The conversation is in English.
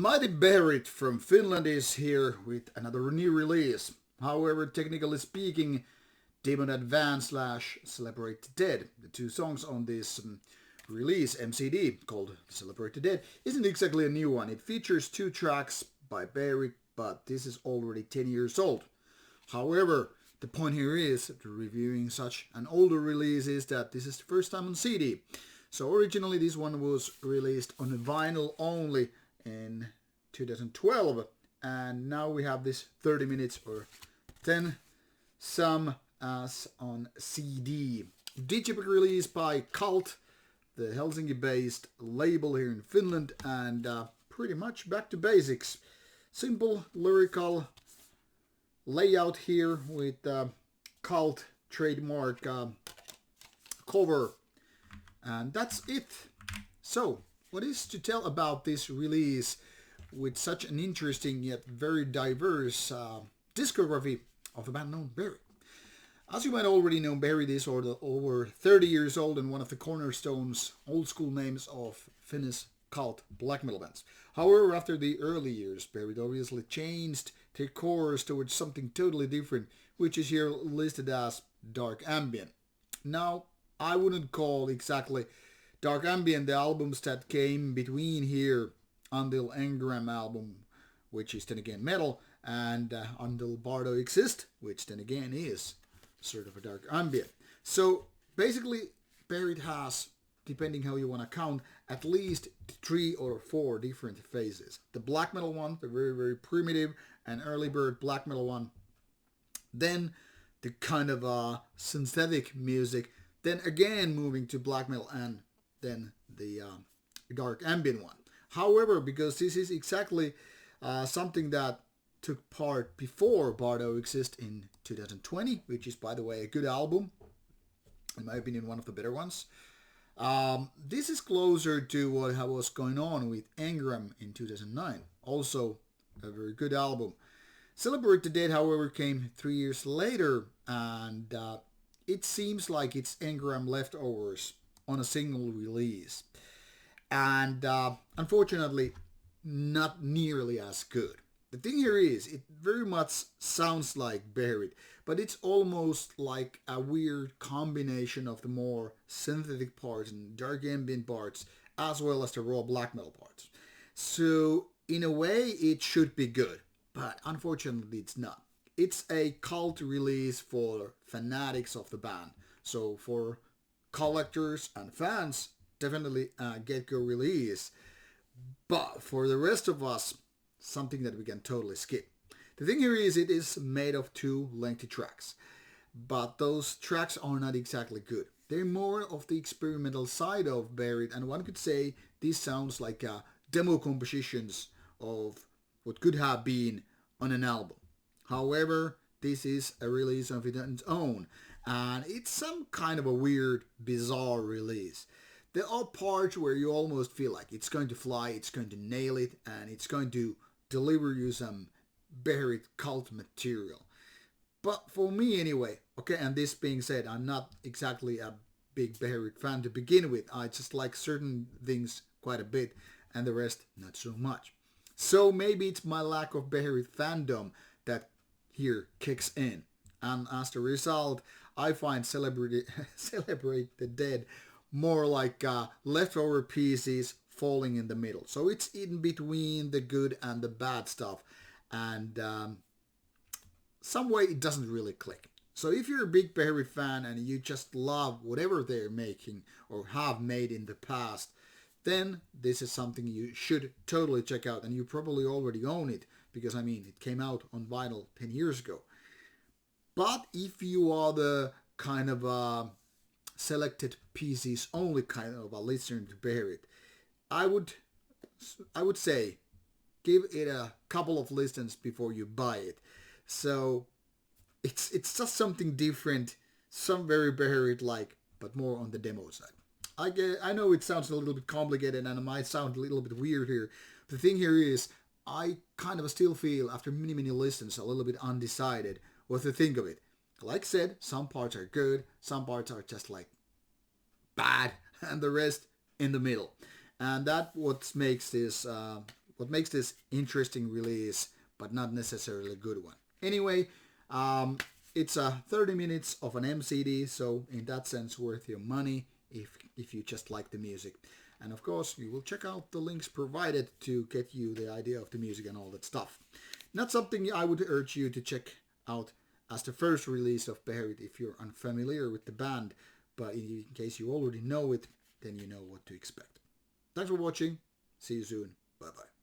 mighty Beherit from Finland is here with another new release. However, technically speaking, Demon Advance slash Celebrate the Dead, the two songs on this release, MCD, called Celebrate the Dead, isn't exactly a new one. It features two tracks by Beherit, but this is already 10 years old. However, the point here is, reviewing such an older release, is that this is the first time on CD. So originally this one was released on vinyl only in 2012, and now we have this 30 minutes or 10 some as on CD. Digipack release by Kvlt, the Helsinki-based label here in Finland, and pretty much back to basics. Simple lyrical layout here with Kvlt trademark cover, and that's it. So, what is to tell about this release with such an interesting yet very diverse discography of a band known Beherit? As you might already know, Beherit is over 30 years old and one of the cornerstones, old school names of Finnish Kvlt black metal bands. However, after the early years, Beherit obviously changed their course towards something totally different, which is here listed as dark ambient. Now, I wouldn't call exactly dark ambient the albums that came between here until Engram album, which is then again metal, and until Bardo Exist, which then again is sort of a dark ambient. So basically, Beherit has, depending how you want to count, at least 3 or 4 different phases. The black metal one, the very, very primitive and early bird black metal one. Then the kind of synthetic music. Then again moving to black metal, and then the dark ambient one. However, because this is exactly something that took part before Bardo Exist in 2020, which is, by the way, a good album, in my opinion, one of the better ones. This is closer to what was going on with Engram in 2009. Also a very good album. Celebrate the Dead, however, came 3 years later, and it seems like it's Engram leftovers on a single release. And unfortunately, not nearly as good. The thing here is, it very much sounds like Beherit, but it's almost like a weird combination of the more synthetic parts and dark ambient parts, as well as the raw black metal parts. So, in a way, it should be good, but unfortunately it's not. It's a cult release for fanatics of the band. So, for collectors and fans, definitely a get-go release. But for the rest of us, something that we can totally skip. The thing here is, it is made of 2 lengthy tracks, but those tracks are not exactly good. They're more of the experimental side of Beherit, and one could say this sounds like demo compositions of what could have been on an album. However, this is a release of its own, and it's some kind of a weird, bizarre release. There are parts where you almost feel like it's going to fly, it's going to nail it, and it's going to deliver you some Beherit cult material. But for me anyway, okay, and this being said, I'm not exactly a big Beherit fan to begin with. I just like certain things quite a bit, and the rest not so much. So maybe it's my lack of Beherit fandom that here kicks in. And as a result, I find Celebrate the Dead more like leftover pieces falling in the middle. So it's in between the good and the bad stuff, and some way it doesn't really click. So if you're a big Beherit fan and you just love whatever they're making or have made in the past, then this is something you should totally check out, and you probably already own it, because I mean it came out on vinyl 10 years ago. But if you are the kind of selected pieces only kind of a listener to Beherit, I would say give it a couple of listens before you buy it. So it's just something different, some very Beherit like, but more on the demo side. I know it sounds a little bit complicated and it might sound a little bit weird here. The thing here is, I kind of still feel after many listens a little bit undecided what to think of it. Like I said, some parts are good, some parts are just like bad, and the rest in the middle. And that what makes this what makes this interesting release, but not necessarily a good one. Anyway, it's 30 minutes of an MCD, so in that sense worth your money if you just like the music. And of course, you will check out the links provided to get you the idea of the music and all that stuff. Not something I would urge you to check out as the first release of Beherit if you're unfamiliar with the band, but in case you already know it, then you know what to expect. Thanks for watching. See you soon. Bye bye.